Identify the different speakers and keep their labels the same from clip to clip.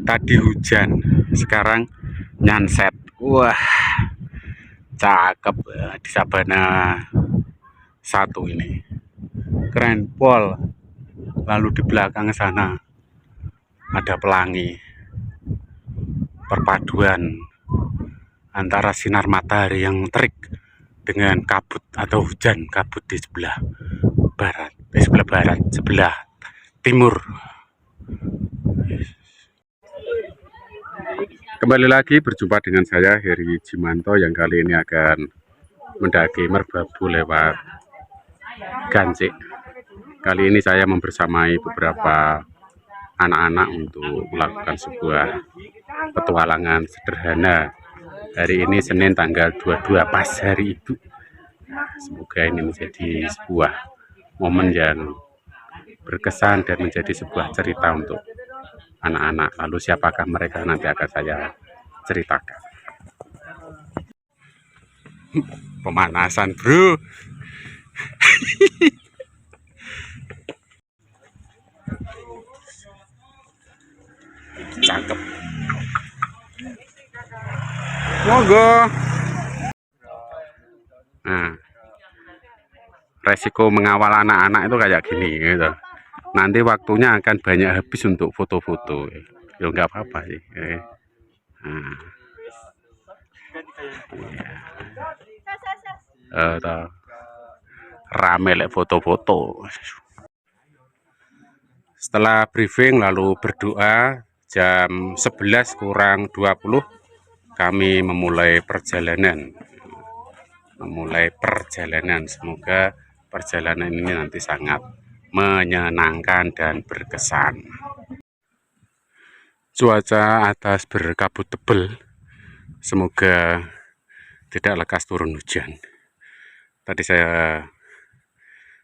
Speaker 1: Tadi hujan, sekarang nyanset. Wah, cakep di Sabana satu ini. Keren pol. Lalu di belakang sana ada pelangi. Perpaduan antara sinar matahari yang terik dengan kabut atau hujan kabut di sebelah barat, sebelah timur. Kembali lagi berjumpa dengan saya Heri Jimanto yang kali ini akan mendaki Merbabu lewat Gancik. Kali ini saya membersamai beberapa anak-anak untuk melakukan sebuah petualangan sederhana. Hari ini Senin tanggal 22 pas hari Ibu. Semoga ini menjadi sebuah momen yang berkesan dan menjadi sebuah cerita untuk anak-anak. Lalu siapakah mereka nanti akan saya ceritakan. Pemanasan bro. Cakep. Monggo. Nah, resiko mengawal anak-anak itu kayak gini gitu. Nanti waktunya akan banyak habis untuk foto-foto. Ya nggak apa-apa sih. Nah. Rame lek foto-foto. Setelah briefing lalu berdoa, jam 11 kurang 20 kami memulai perjalanan. Semoga perjalanan ini nanti sangat menyenangkan dan berkesan. Cuaca atas berkabut tebal, semoga tidak lekas turun hujan. Tadi saya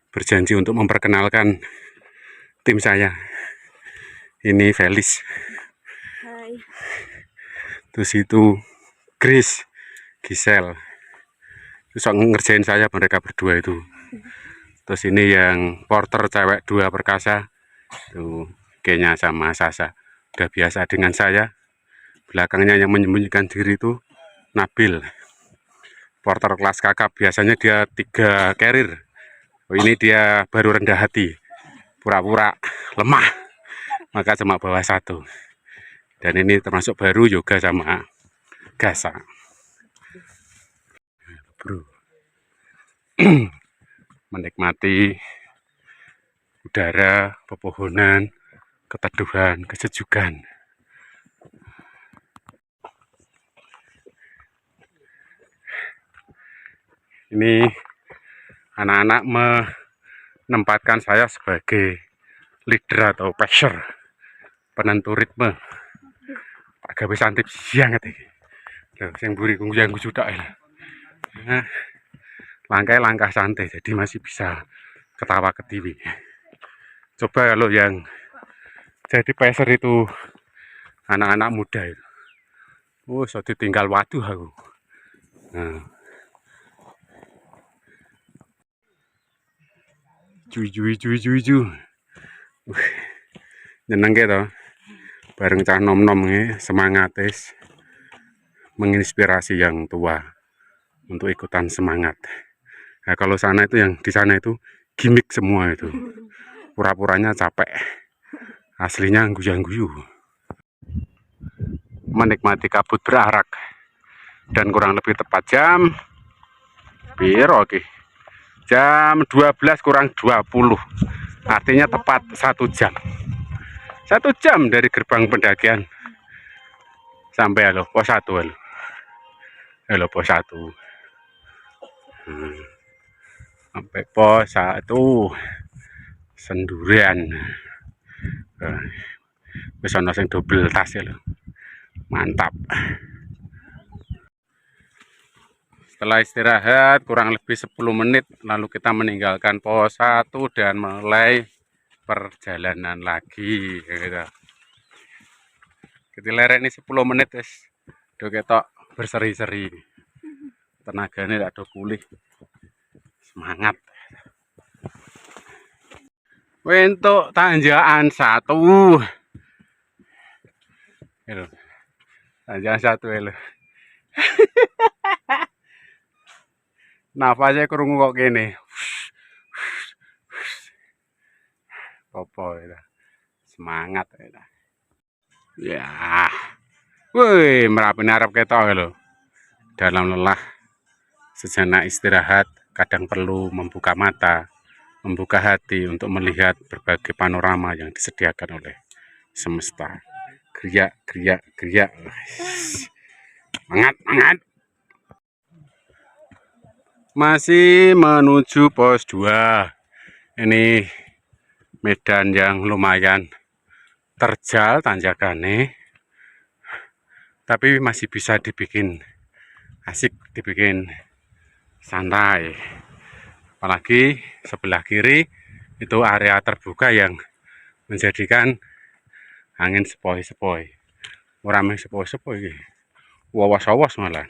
Speaker 1: berjanji untuk memperkenalkan tim saya. Ini Felis.
Speaker 2: Hai.
Speaker 1: Terus itu Chris, Gisel. Terus ngerjain saya mereka berdua itu. Terus ini yang porter cewek 2 perkasa. Tuh, Kenya sama Sasa. Udah biasa dengan saya. Belakangnya yang menyembunyikan diri itu Nabil. Porter kelas kakap, biasanya dia 3 carrier. Oh, ini dia baru rendah hati. Pura-pura lemah. Maka cuma bawa 1. Dan ini termasuk baru Yoga sama Gasa. Bro. Menikmati udara, pepohonan, keteduhan, kesejukan. Ini anak-anak menempatkan saya sebagai leader atau passer, penentu ritme. Tak gawe santip siang iki. Lho sing mburi yang sudah lah. Nah, langkah santai jadi masih bisa ketawa ketiwi. Coba kalau yang jadi passer itu anak-anak muda itu. Oh, so ditinggal waduh aku. Nah. Cuy. Nyeneng gitu. Bareng cah nom-nom semangatis. Menginspirasi yang tua untuk ikutan semangat. Nah, kalau sana itu yang di sana itu gimmick semua itu. Pura-puranya capek. Aslinya guyu-guyu. Menikmati kabut berarak. Dan kurang lebih tepat jam piro oke. Jam 12 kurang 20. Artinya tepat 1 jam. 1 jam dari gerbang pendakian sampai halo pos 1 halo. Halo pos 1. Sampai pos 1 Sendurian. Wis ana sing double tas ya lho. Mantap. Setelah istirahat kurang lebih 10 menit lalu kita meninggalkan pos 1 dan mulai perjalanan lagi gitu. Kita lerek ini 10 menit wis do ketok berseri-seri. Tenaganya tak do pulih. Semangat. Untuk tanjakan 1. Lho. Jangan satu lho. Nafasnya krungu kok kene. Apa itu? Semangat itu. Ya. Woi, Merapi arep ketok lho. Dalam lelah sejenak istirahat, kadang perlu membuka mata, membuka hati untuk melihat berbagai panorama yang disediakan oleh semesta. Kriak, kriak, kriak. Semangat, semangat. Masih menuju pos 2. Ini medan yang lumayan terjal tanjakannya, tapi masih bisa dibikin asik, dibikin santai. Apalagi sebelah kiri itu area terbuka yang menjadikan angin sepoi-sepoi. Orang yang sepoi-sepoi, wawas-wawas malah.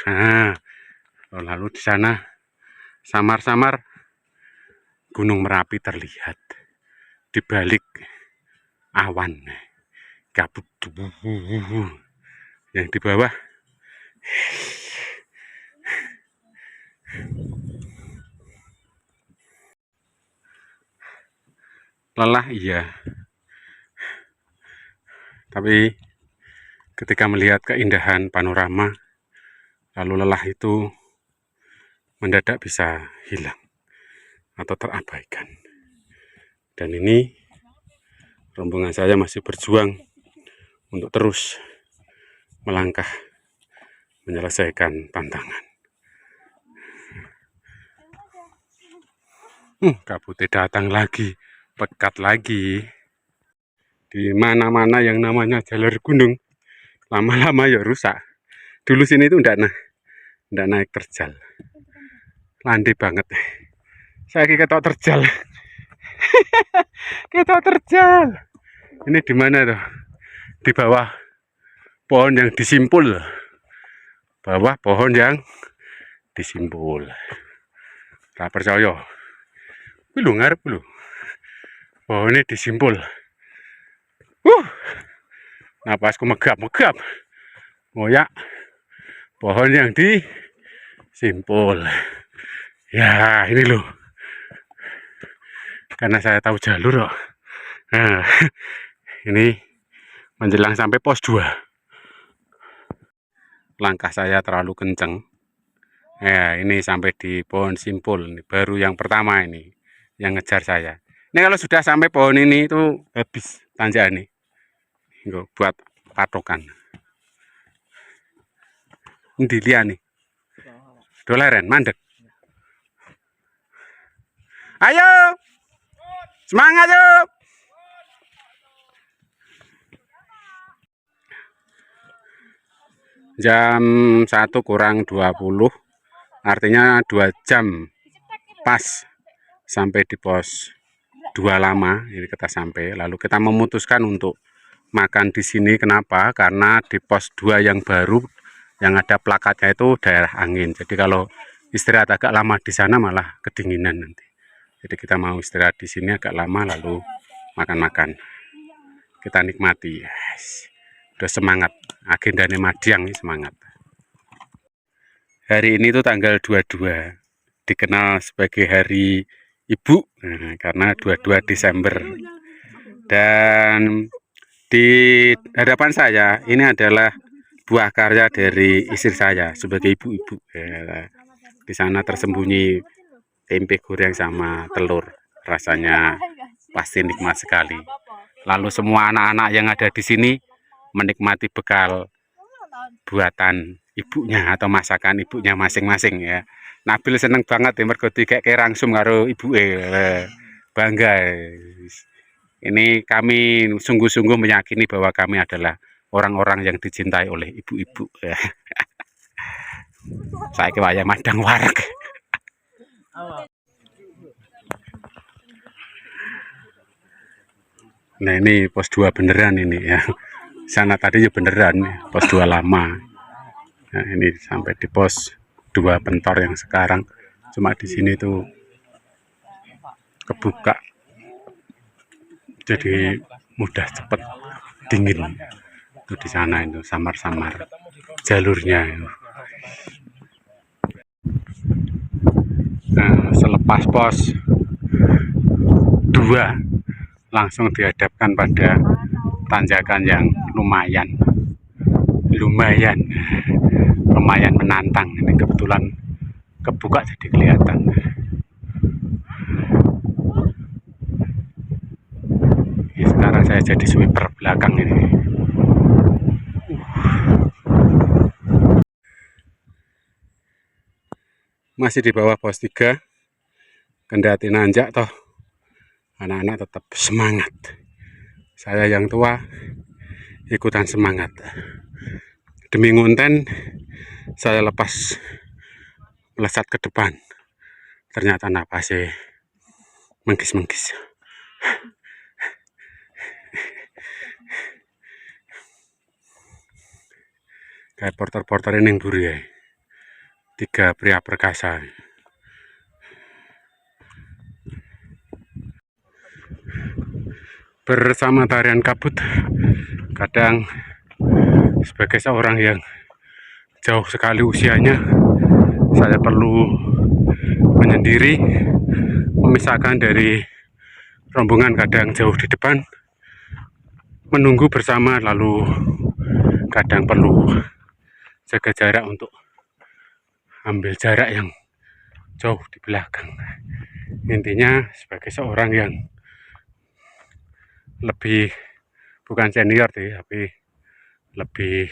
Speaker 1: Nah, lalu di sana samar-samar Gunung Merapi terlihat di balik awan kabut yang di bawah lelah, iya, tapi ketika melihat keindahan panorama lalu lelah itu mendadak bisa hilang atau terabaikan. Dan ini rombongan saya masih berjuang untuk terus melangkah menyelesaikan tantangan. Kabutnya datang lagi, pekat lagi. Di mana-mana yang namanya jalur gunung, lama-lama ya rusak. Dulu sini itu ndak naik terjal, landai banget. Saya ketok terjal. Ketok terjal. Ini di mana tuh? Di bawah pohon yang disimpul. Bawah pohon yang disimpul. Tak percaya. Wih lu ngarep lu. Pohonnya disimpul. Napasku megap-megap. Ngoyak. Pohon yang disimpul. Ya, ini loh. Karena saya tahu jalur kok. Nah, ini menjelang sampai pos 2. Langkah saya terlalu kenceng. Ya, ini sampai di pohon simpul. Ini baru yang pertama ini yang ngejar saya. Ini kalau sudah sampai pohon ini itu habis tanjakan nih. Buat patokan. Ini dilihat nih. Dolaren, mandek. Ayo! Semangat yuk! Jam 1 kurang 20, artinya 2 jam pas sampai di pos 2 lama. Ini kita sampai, lalu kita memutuskan untuk makan di sini. Kenapa? Karena di pos 2 yang baru yang ada plakatnya itu daerah angin. Jadi kalau istirahat agak lama di sana malah kedinginan nanti. Jadi kita mau istirahat di sini agak lama lalu makan-makan. Kita nikmati. Yes. Udah semangat. Agendanya Madiang nih, semangat. Hari ini tuh tanggal 22. Dikenal sebagai Hari Ibu karena 22 Desember. Dan di hadapan saya ini adalah buah karya dari istri saya sebagai ibu-ibu. Di sana tersembunyi tempe goreng sama telur, rasanya pasti nikmat sekali. Lalu semua anak-anak yang ada di sini menikmati bekal buatan ibunya atau masakan ibunya masing-masing ya. Nabil seneng banget ya mergo dikek langsung karo ibuke. Bangga. Ini kami sungguh-sungguh meyakini bahwa kami adalah orang-orang yang dicintai oleh ibu-ibu. Saya kewaya madang wareg. Nah ini pos 2 beneran ini ya. Sana tadi ya beneran pos 2 lama. Nah ini sampai di pos 2 Pentor yang sekarang. Cuma di sini tuh kebuka. Jadi mudah cepet. dingin. Itu di sana itu samar-samar jalurnya itu. Nah, selepas pos 2 langsung dihadapkan pada tanjakan yang lumayan menantang. Ini kebetulan kebuka jadi kelihatan. Ini sekarang saya jadi sweeper belakang ini. Masih di bawah pos 3, kendati nanjak toh anak-anak tetap semangat. Saya yang tua ikutan semangat. Demi ngonten saya lepas melesat ke depan. Ternyata napasnya menggis-menggis. Kayak porter-porter ini yang buru ya. 3 pria perkasa. Bersama tarian kabut, kadang sebagai seorang yang jauh sekali usianya, saya perlu menyendiri, memisahkan dari rombongan kadang jauh di depan, menunggu bersama, lalu kadang perlu jaga jarak untuk ambil jarak yang jauh di belakang. Intinya sebagai seorang yang lebih, bukan senior deh, tapi lebih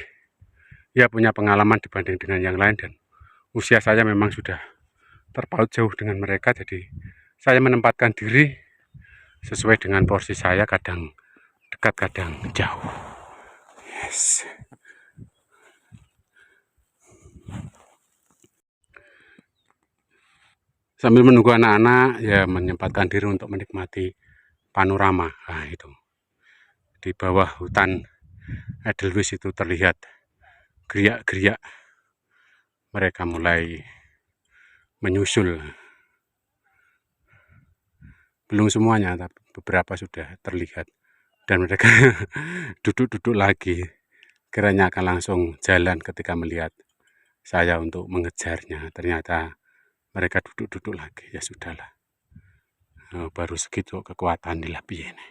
Speaker 1: ya punya pengalaman dibanding dengan yang lain, dan usia saya memang sudah terpaut jauh dengan mereka, jadi saya menempatkan diri sesuai dengan porsi saya, kadang dekat kadang jauh. Yes. Sambil menunggu anak-anak ya menyempatkan diri untuk menikmati panorama. Nah, itu di bawah hutan Edelweiss itu terlihat geriak-geriak mereka mulai menyusul. Belum semuanya, tapi beberapa sudah terlihat, dan mereka duduk-duduk lagi. Kiranya akan langsung jalan ketika melihat saya untuk mengejarnya. Ternyata mereka duduk-duduk lagi. Ya sudahlah, baru segitu kekuatan di lapi ini.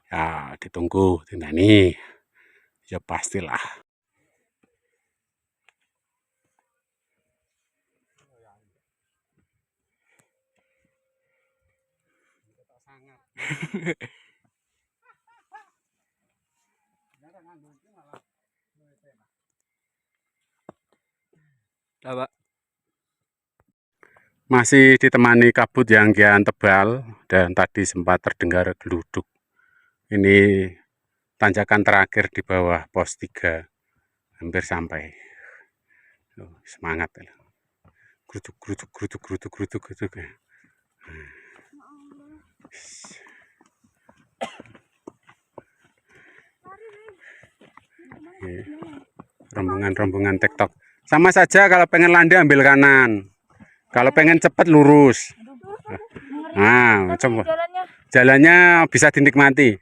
Speaker 1: Ya ditunggu tindani, ya pastilah. Masih ditemani kabut yang kian tebal, dan tadi sempat terdengar geluduk. Ini tanjakan terakhir di bawah pos 3, hampir sampai. Semangat ya. Geruduk. Rombongan TikTok. Sama saja, kalau pengen landai ambil kanan. Kalau pengen cepat lurus. Nah, coba. Jalannya bisa dinikmati.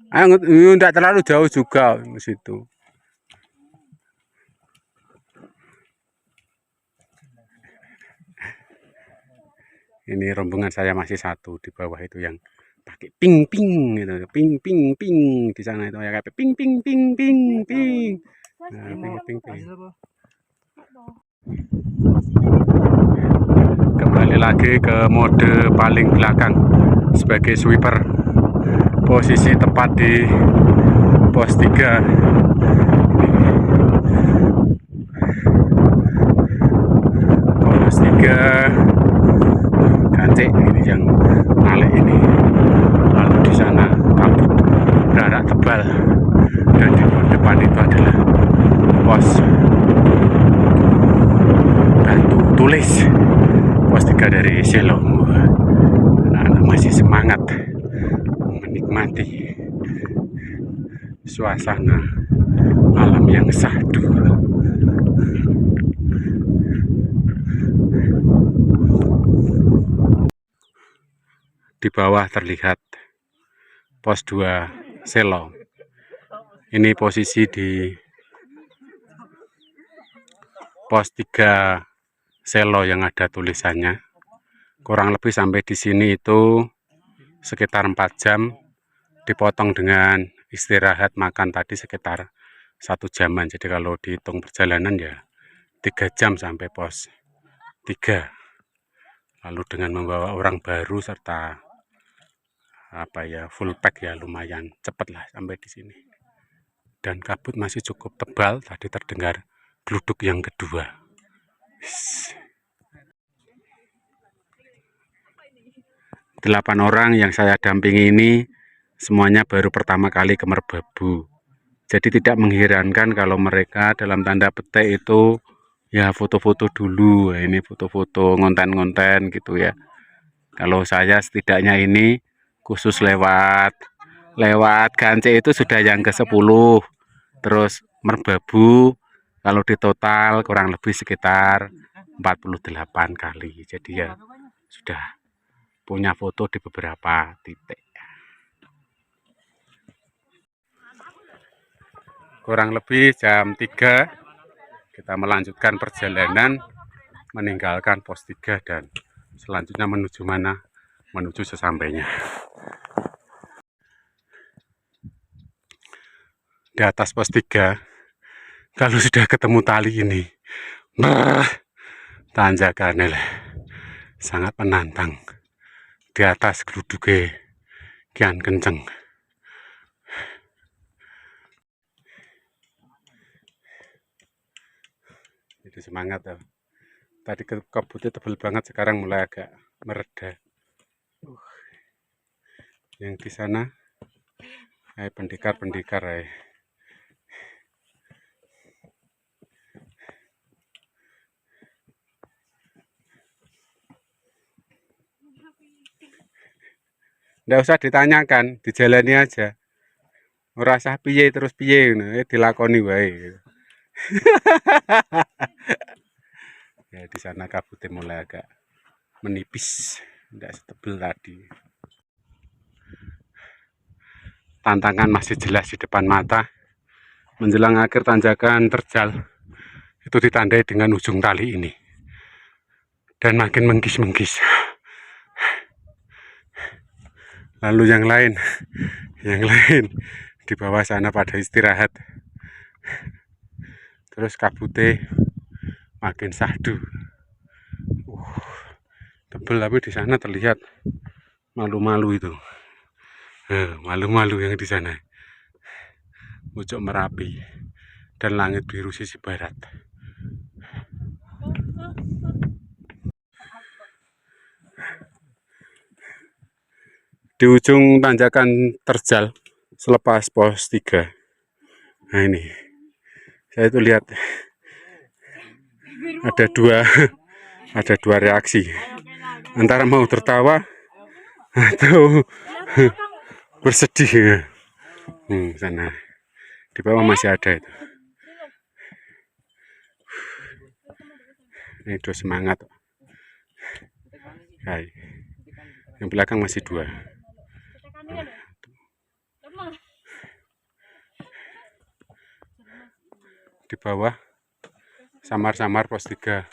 Speaker 1: Enggak terlalu jauh juga di situ. Ini rombongan saya masih satu di bawah itu yang pakai ping gitu, ping di sana itu ya, kayak ping. Nah, ping. Kembali lagi ke mode paling belakang sebagai sweeper. Posisi tepat di pos 3. Pos 3 Gancik ini yang nalik ini. Lalu di sana kabut berarak tebal, dan di depan itu adalah pos Batu Tulis, pos 3 dari Selo. Anak-anak masih semangat menikmati suasana alam yang syahdu. di bawah terlihat pos 2 Selo. Ini posisi di pos 3 Selo yang ada tulisannya. Kurang lebih sampai di sini itu sekitar 4 jam, dipotong dengan istirahat makan tadi sekitar 1 jaman. Jadi kalau dihitung perjalanan ya 3 jam sampai pos 3. Lalu dengan membawa orang baru serta full pack ya lumayan cepat lah sampai di sini. Dan kabut masih cukup tebal, tadi terdengar gluduk yang kedua. 8 orang yang saya dampingi ini semuanya baru pertama kali ke Merbabu. Jadi tidak mengherankan kalau mereka dalam tanda petik itu ya foto-foto dulu. Ini foto-foto ngonten-ngonten gitu ya. Kalau saya setidaknya ini khusus lewat Gance itu sudah yang ke-10. Terus Merbabu kalau ditotal kurang lebih sekitar 48 kali. Jadi ya sudah punya foto di beberapa titik. Kurang lebih jam 3 kita melanjutkan perjalanan meninggalkan pos 3 dan selanjutnya menuju mana? Menuju sesampainya. Di atas pos 3 kalau sudah ketemu tali ini, tanjakannya sangat menantang. Di atas geluduknya kian kenceng. Itu semangat ya. Tadi kabutnya tebal banget, sekarang mulai agak mereda. Yang di sana pendekar-pendekar ya. Nggak usah ditanyakan, dijalani aja. Ngerasa piye terus piye, dilakoni wae. Ya di sana kabutnya mulai agak menipis, tidak setebal tadi. Tantangan masih jelas di depan mata. Menjelang akhir tanjakan terjal, itu ditandai dengan ujung tali ini. Dan makin menggis-menggis. Lalu yang lain di bawah sana pada istirahat. Terus kabutnya makin sahdu. Tebel tapi di sana terlihat malu-malu itu. Malu-malu yang di sana. Pucuk Merapi dan langit biru sisi barat. Di ujung tanjakan terjal selepas pos 3. Nah ini saya itu lihat ada dua reaksi, antara mau tertawa atau bersedih. Sana di bawah masih ada itu. Ini udah semangat. Hai. Yang belakang masih 2. Di bawah samar-samar pos 3,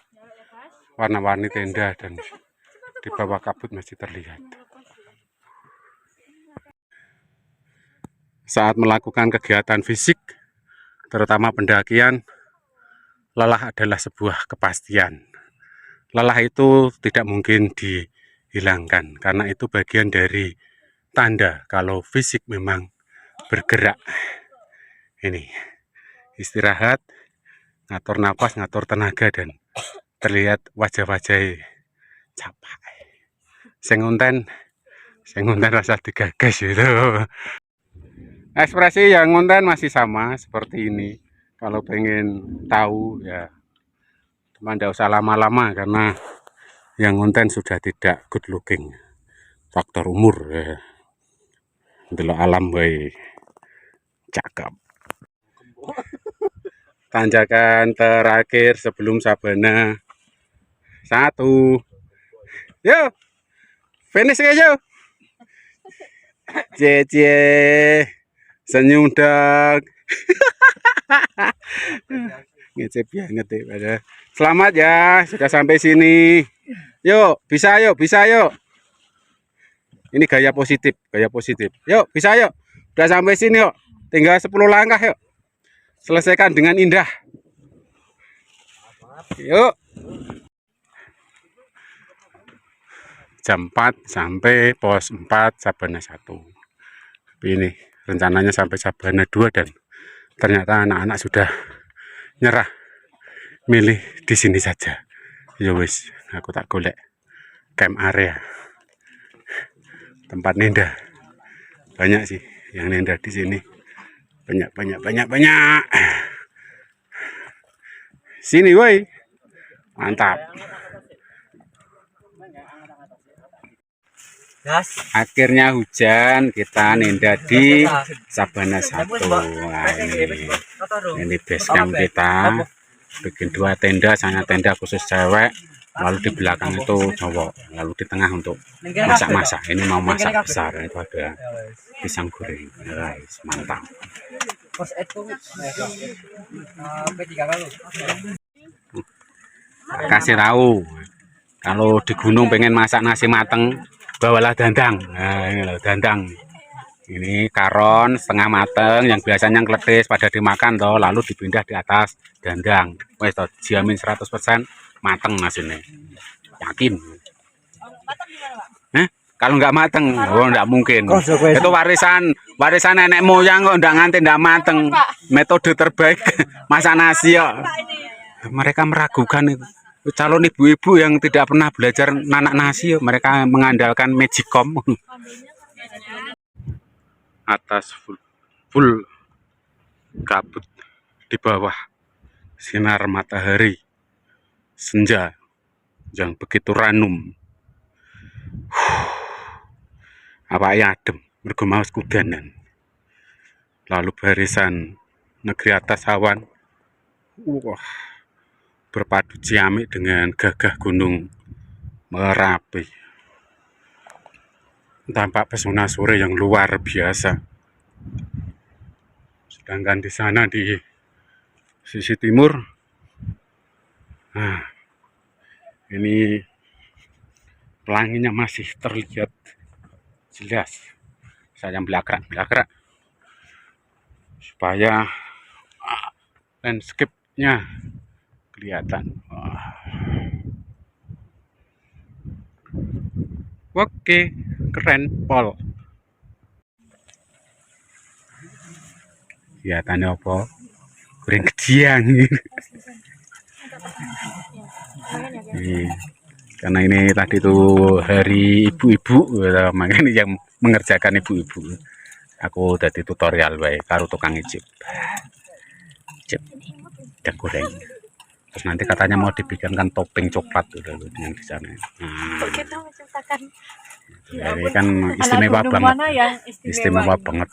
Speaker 1: warna-warni tenda, dan di bawah kabut masih terlihat. Saat melakukan kegiatan fisik, terutama pendakian, lelah adalah sebuah kepastian. Lelah itu tidak mungkin dihilangkan, karena itu bagian dari tanda kalau fisik memang bergerak. Ini istirahat, ngatur nafas, ngatur tenaga, dan terlihat wajah-wajah capek. Sing ngonten rasa digagas gitu. Ekspresi yang ngonten masih sama seperti ini. Kalau pengen tahu ya cuma tidak usah lama-lama, karena yang ngonten sudah tidak good looking. Faktor umur ya. Delok alam wae cakep. Tanjakan terakhir sebelum Sabana 1. Yo, finish aja. Cie senyum dong. Ngecep banget ya pada. Selamat ya, sudah sampai sini. Yuk, bisa yuk, bisa yuk. Ini gaya positif, gaya positif. Yuk, bisa yuk. Udah sampai sini yuk. Tinggal 10 langkah yuk. Selesaikan dengan indah. Yuk. Jam 4 sampai pos 4 Sabana 1. Ini rencananya sampai Sabana 2 dan ternyata anak-anak sudah nyerah. Milih di sini saja. Ya wis, aku tak golek camp area. Tempat nenda. Banyak sih yang nenda di sini. Banyak. Sini woi. Mantap. Akhirnya hujan, kita nenda di Sabana 1. Nah, ini base camp kita. Bikin 2 tenda, sana tenda khusus cewek, lalu di belakang itu cowok, lalu di tengah untuk masak-masak. Ini mau masak besar, itu ada pisang goreng. Guys, mantap. Kasih tahu, kalau di gunung pengen masak nasi mateng, bawalah dandang. Nah, ini loh dandang. Ini karon setengah mateng yang biasanya kletis pada dimakan toh, lalu dipindah di atas dandang. Wes toh, jamin 100% mateng nasinya. Yakin. Kalau nggak mateng, oh nggak mungkin. Itu warisan nenek moyang kok nggak mateng. Metode terbaik masak nasi ya. Mereka meragukan itu. Calon ibu-ibu yang tidak pernah belajar nanak nasi, mereka mengandalkan magicom. Atas full kabut, di bawah sinar matahari senja yang begitu ranum. Apa ya adem, mergo maos kudanan. Lalu barisan negeri atas awan, wah, berpadu ciamik dengan gagah gunung Merapi. Tampak pesona sore yang luar biasa. Sedangkan di sana di sisi timur, nah, ini pelanginya masih terlihat jelas. Saya belakrak supaya landscape-nya kelihatan. Oke, keren pol. Kelihatannya apa? Goreng keciang. Karena ini tadi tuh hari ibu-ibu, makanya yang mengerjakan ibu-ibu. Aku tadi tutorial baik karo tukang icip dan goreng. Terus nanti katanya mau dibikinkan topping coklat udah yang di sana. Ini kan istimewa banget. Istimewa banget.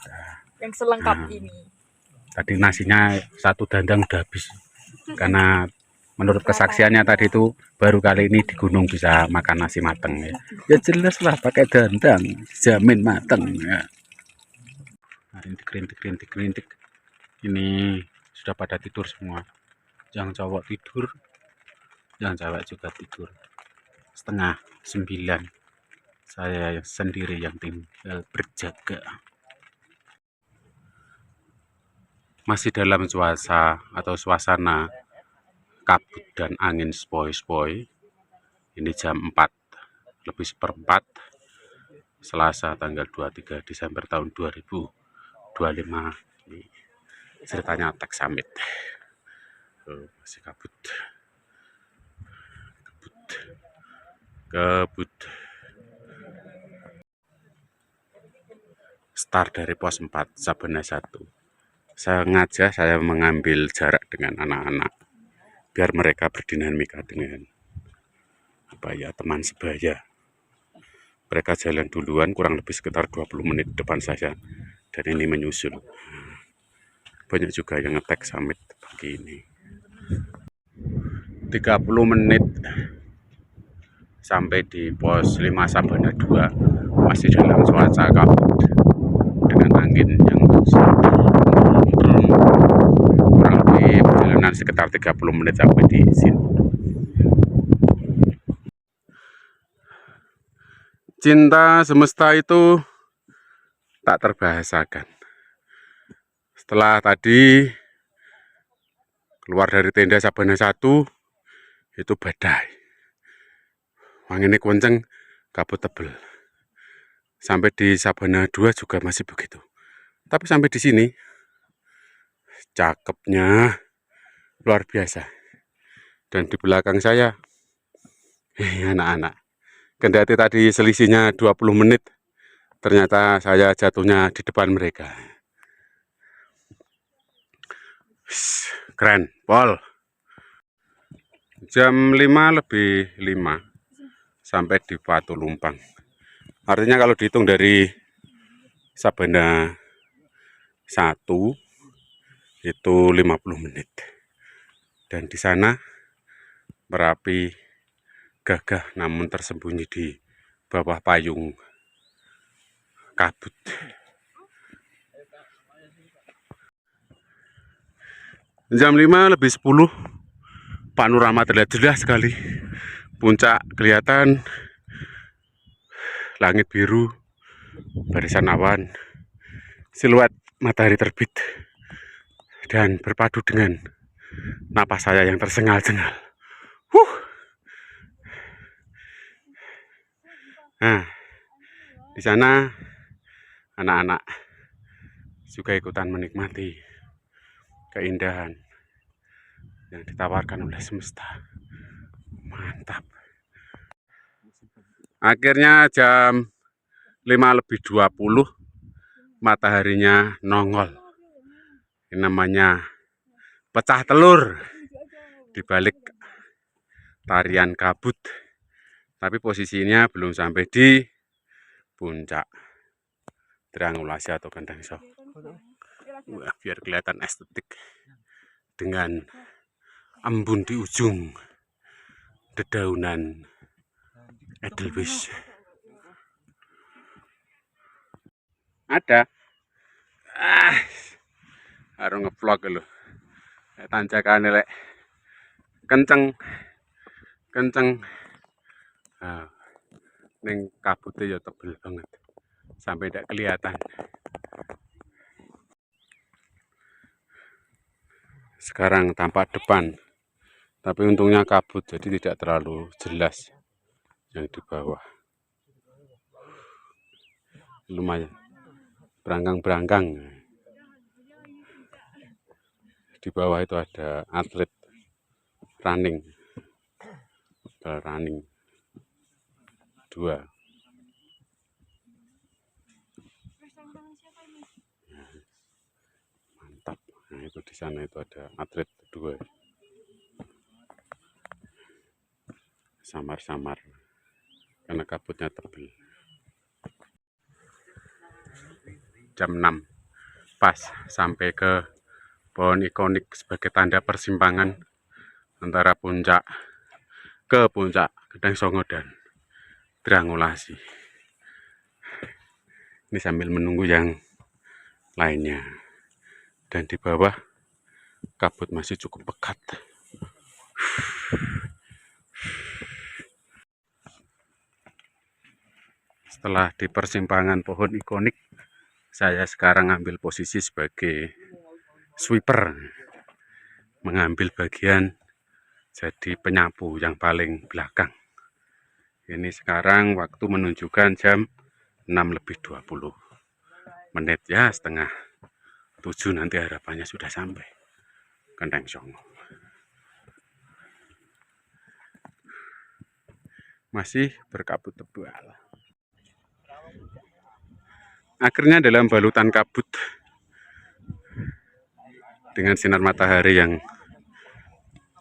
Speaker 2: Yang selengkap ini.
Speaker 1: Tadi nasinya 1 dandang udah habis. Karena menurut kesaksiannya tadi itu baru kali ini di gunung bisa makan nasi mateng ya. Ya jelas lah pakai dandang, jamin mateng ya. Nah, rintik. Ini sudah pada tidur semua. Yang cowok tidur, yang cewek juga tidur. 8:30. Saya sendiri yang tinggal berjaga. Masih dalam suasana kabut dan angin sepoi-sepoi. Ini jam 4:04 Selasa tanggal 23 Desember tahun 2025. Ini ceritanya Tech Summit. Masih kabut. Start dari pos 4 Sabana 1. Sengaja saya mengambil jarak dengan anak-anak biar mereka berdinamika dengan teman sebaya. Mereka jalan duluan kurang lebih sekitar 20 menit depan saya dan ini menyusul. Banyak juga yang nge-tag summit pagi ini. 30 menit sampai di pos 5 Sabana 2, masih dalam cuaca kabut. angin yang kurang lebih perjalanan sekitar 30 menit sampai di sini. Cinta semesta itu tak terbahasakan. Setelah tadi keluar dari tenda Sabana 1, itu badai. Anginnya kenceng, kabut tebel. Sampai di Sabana 2 juga masih begitu. Tapi sampai di sini, cakepnya luar biasa. Dan di belakang saya, anak-anak. Kendati tadi selisihnya 20 menit, ternyata saya jatuhnya di depan mereka. Keren, Pol. Jam 5 lebih 5 sampai di Batu Lumpang. Artinya kalau dihitung dari Sabana 1 itu 50 menit. Dan di sana Merapi gagah namun tersembunyi di bawah payung kabut. Jam 5 lebih 10, panorama terlihat jelas sekali. Puncak kelihatan, langit biru, barisan awan, siluet matahari terbit, dan berpadu dengan napas saya yang tersengal-sengal. Nah, di sana anak-anak juga ikutan menikmati keindahan yang ditawarkan oleh semesta. Mantap. Akhirnya jam 5 lebih 20 mataharinya nongol. Ini namanya pecah telur di balik tarian kabut. Tapi posisinya belum sampai di puncak triangulasi atau Kendang Sok. Wah, biar kelihatan estetik dengan embun di ujung dedaunan Edelweiss. Ada. Harus ngevlog lho. Tanjakane lek kenceng. Nah, ning kabutnya ya tebel banget. Sampai tidak kelihatan. Sekarang tampak depan. Tapi untungnya kabut jadi tidak terlalu jelas yang di bawah. Lumayan berangkang-berangkang. Di bawah itu ada atlet running. Running 2. Mantap. Nah, itu di sana itu ada atlet 2. Samar-samar karena kabutnya tebal. Jam 6 pas sampai ke pohon ikonik sebagai tanda persimpangan antara puncak ke puncak Kendang Songo dan triangulasi. Ini sambil menunggu yang lainnya. Dan di bawah kabut masih cukup pekat. Setelah di persimpangan pohon ikonik, saya sekarang ambil posisi sebagai sweeper, mengambil bagian jadi penyapu yang paling belakang. Ini sekarang waktu menunjukkan jam 6 lebih 20 menit, ya setengah 7 nanti harapannya sudah sampai Kendang Songo. Masih berkabut tebal. Akhirnya dalam balutan kabut dengan sinar matahari yang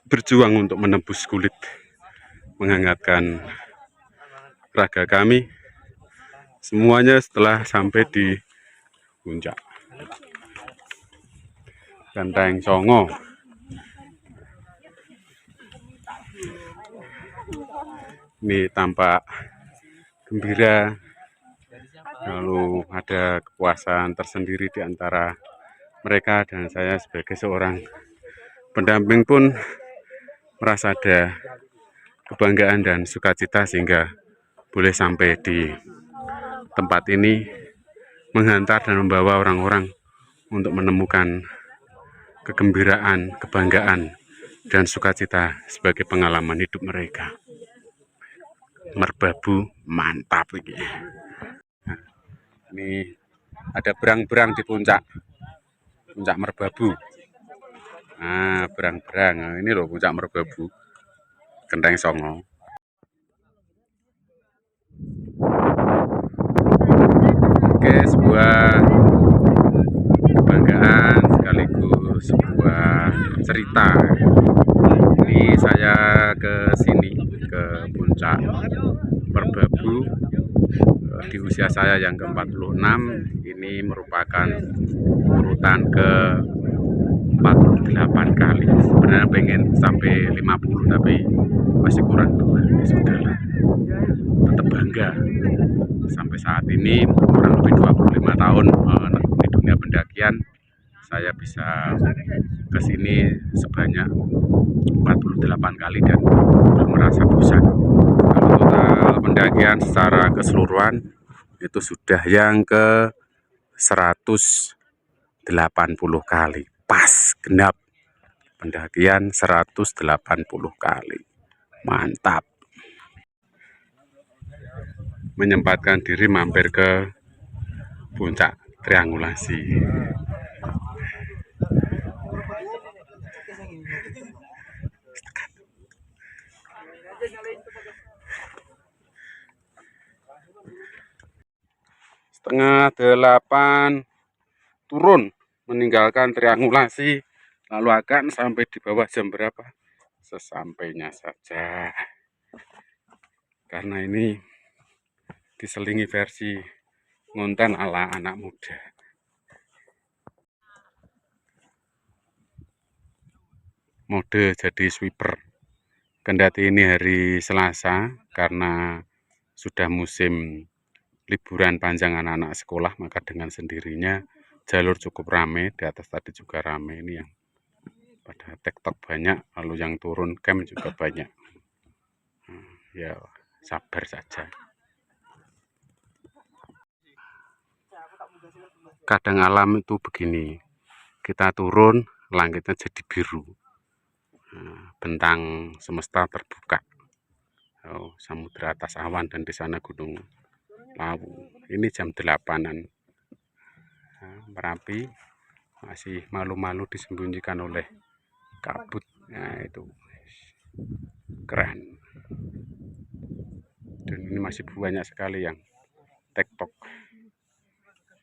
Speaker 1: berjuang untuk menembus kulit, menghangatkan raga kami, semuanya setelah sampai di puncak Kendang Songo. Ini tampak gembira lalu ada kepuasan tersendiri di antara mereka, dan saya sebagai seorang pendamping pun merasa ada kebanggaan dan sukacita sehingga boleh sampai di tempat ini menghantar dan membawa orang-orang untuk menemukan kegembiraan, kebanggaan, dan sukacita sebagai pengalaman hidup mereka. Merbabu mantap ini. Ini ada berang-berang di puncak Merbabu. Nah, berang-berang. Nah, ini loh puncak Merbabu. Genteng Songo. Oke, sebuah kebanggaan sekaligus sebuah cerita. Ini saya ke sini, ke puncak Merbabu di usia saya yang ke-46. Ini merupakan urutan ke 48 kali. Sebenarnya pengen sampai 50 tapi masih kurang 2. Ya sudahlah, tetap bangga sampai saat ini kurang lebih 25 tahun di dunia pendakian, saya bisa ke sini sebanyak 48 kali dan belum merasa bosan. Kalau total pendakian secara keseluruhan itu sudah yang ke 180 kali. Pas genap pendakian 180 kali. Mantap. Menyempatkan diri mampir ke puncak triangulasi. Setengah 8 turun meninggalkan triangulasi, lalu akan sampai di bawah jam berapa? Sesampainya saja, karena ini diselingi versi ngonten ala anak muda. Mode jadi sweeper. Kendati ini hari Selasa, karena sudah musim liburan panjang anak-anak sekolah, maka dengan sendirinya jalur cukup ramai. Di atas tadi juga ramai, ini yang pada TikTok banyak, lalu yang turun camp juga banyak. Ya sabar saja. Kadang alam itu begini, kita turun langitnya jadi biru, bentang semesta terbuka, samudra atas awan, dan di sana gunung Lawu. Ini jam 8-an. Merapi masih malu-malu disembunyikan oleh kabut. Nah, itu keren. Dan ini masih banyak sekali yang TikTok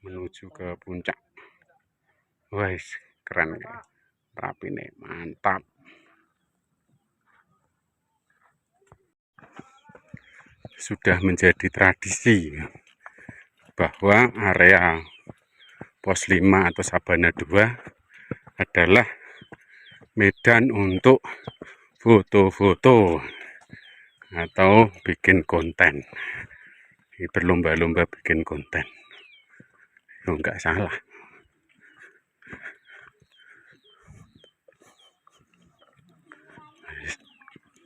Speaker 1: menuju ke puncak. Wah, keren ya. Merapi nih, mantap. Sudah menjadi tradisi bahwa area pos 5 atau Sabana 2 adalah medan untuk foto-foto atau bikin konten. Ini berlomba-lomba bikin konten. Oh, nggak salah.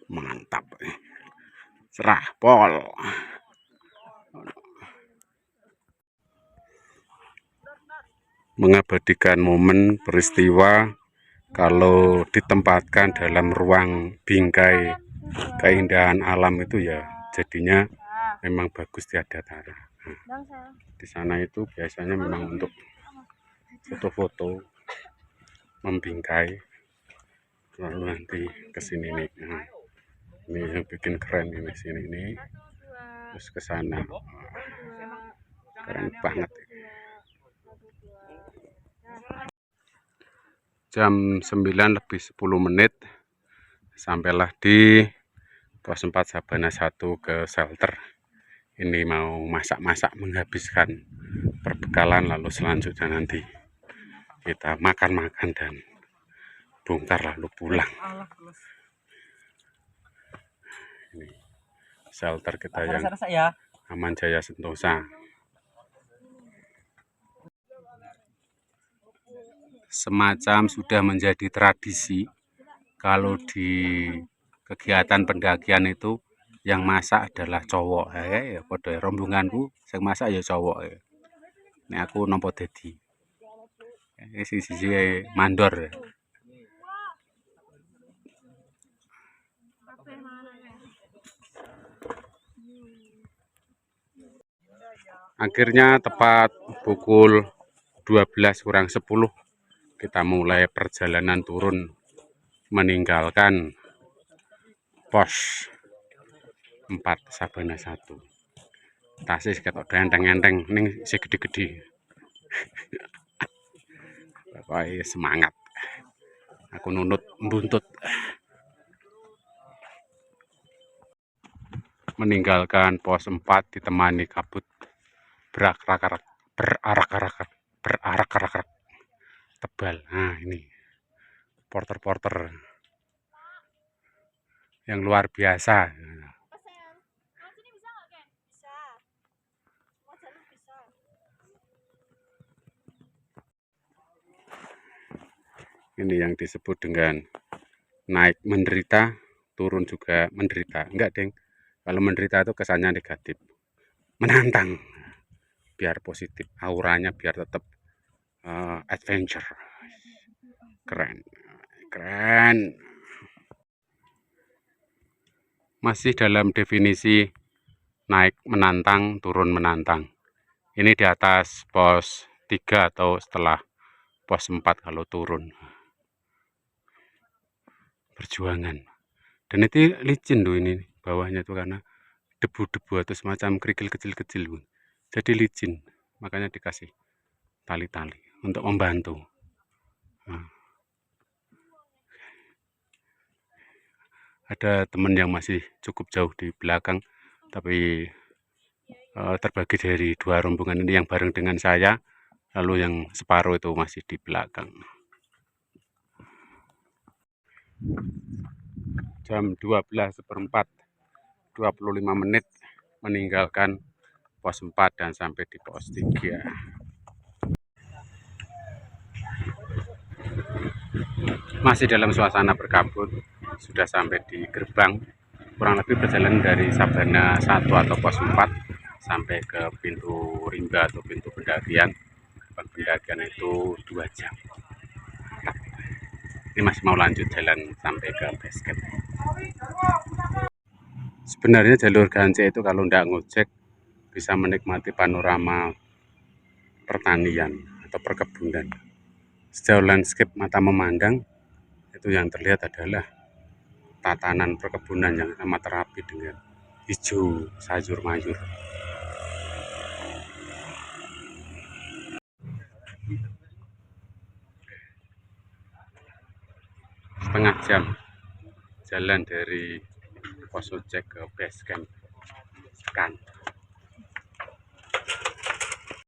Speaker 1: Mantap. Serah pol. Mengabadikan momen peristiwa kalau ditempatkan dalam ruang bingkai keindahan alam itu ya jadinya memang bagus tiada tara. Di sana itu biasanya memang untuk foto-foto membingkai, lalu nanti ke sini nih. Nah, ini yang bikin keren ini sini nih. Terus ke sana. Keren banget. Jam 9:10 sampailah di pos 4 Sabana 1 ke shelter. Ini mau masak-masak menghabiskan perbekalan, lalu selanjutnya nanti kita makan-makan dan bongkar lalu pulang. Ini shelter kita yang Aman Jaya Sentosa. semacam sudah menjadi tradisi kalau di kegiatan pendakian itu yang masak adalah cowok. Ya padha rombonganku sing masak ya cowok. Nek aku nampa dadi. Siji mandor. Akhirnya tepat pukul 12 kurang 10 kita mulai perjalanan turun meninggalkan pos 4 Sabana 1. Tasis ketok enteng-enteng ning sing gede-gede. Pokoknya semangat. Aku buntut. Meninggalkan pos 4 ditemani kabut berarak-arak tebal. Nah, ini porter-porter yang luar biasa. Ini yang disebut dengan naik menderita, turun juga menderita. Enggak, Deng. Kalau menderita itu kesannya negatif. Menantang. Biar positif. Auranya biar tetap adventure. Keren. Keren. Masih dalam definisi naik menantang, turun menantang. Ini di atas pos 3 atau setelah pos 4 kalau turun. Perjuangan. Dan itu licin tuh ini bawahnya tuh karena debu-debu atau semacam kerikil kecil-kecil. Jadi licin. Makanya dikasih tali-tali untuk membantu. Nah. Ada teman yang masih cukup jauh di belakang, tapi terbagi dari 2 rombongan ini yang bareng dengan saya, lalu yang separuh itu masih di belakang. Jam 12:04, 25 menit meninggalkan pos 4 dan sampai di pos 3. Masih dalam suasana berkabut, sudah sampai di gerbang. Kurang lebih perjalanan dari Sabana 1 atau pos 4 sampai ke pintu rimba atau pintu pendakian. Pendakian itu 2 jam. Ini masih mau lanjut jalan sampai ke base camp. Sebenarnya jalur Gansai itu kalau ndak ngojek bisa menikmati panorama pertanian atau perkebunan. Sejauh landscape mata memandang, itu yang terlihat adalah tatanan perkebunan yang amat rapi dengan hijau sayur mayur. Setengah jam jalan dari pos ojek ke base camp.